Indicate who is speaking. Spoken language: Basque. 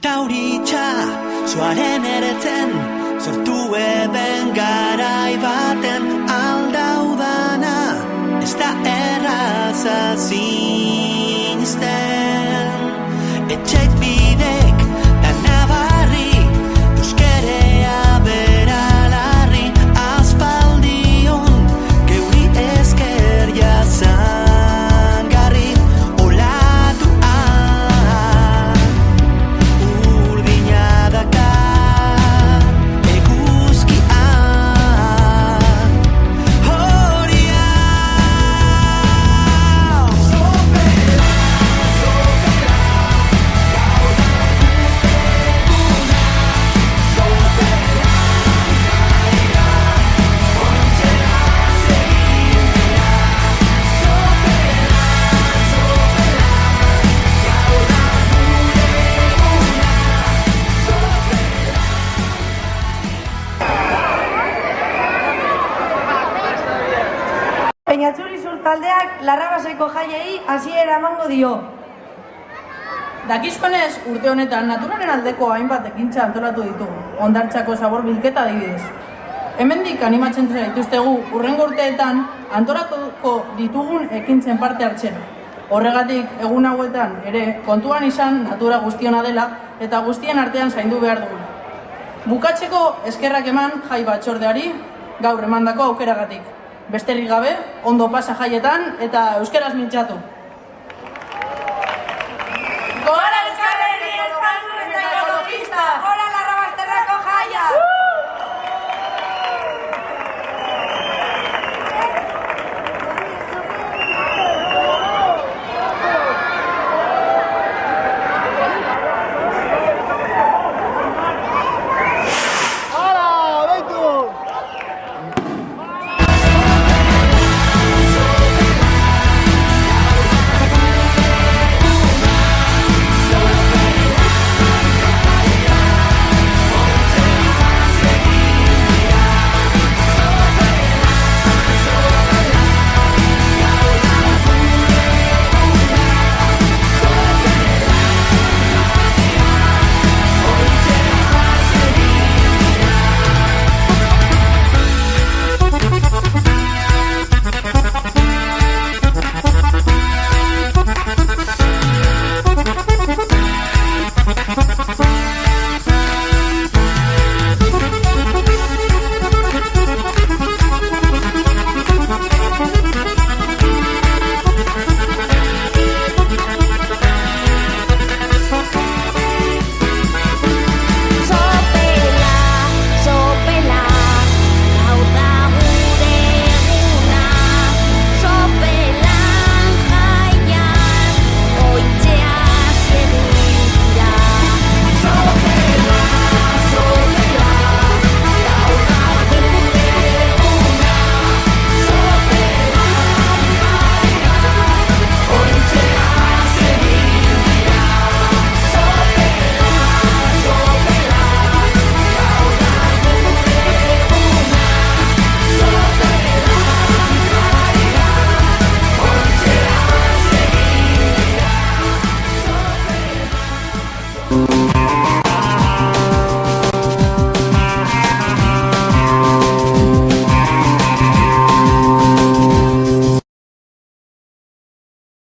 Speaker 1: Itauritxa, zuaren eretzen, sortu eben garai baten aldaudana, ez da erraza zinisten. Etxek bidek, da nabarri, euskerea beralarri, aspaldion, geuri esker jazangarri, olatua, urdina dakar, eguzkia, horia.
Speaker 2: Peñatxuri Sur taldeak Larrabasaiko jaiei hasiera emango dio.
Speaker 3: Dakizkonez, urte honetan naturaren aldeko hainbat ekintza antolatu ditugu, hondartzako zabor bilketa adibidez. Hemendik animatzen zaituztegu hurrengo urteetan antolatuko ditugun ekintzen parte hartzen. Horregatik egun hauetan ere kontuan izan natura guztiona dela eta guztien artean zaindu behar dugula. Bukatzeko eskerrak eman jai batzordeari gaur emandako aukeragatik. Besterik gabe, ondo pasa jaietan eta euskaraz mintzatu.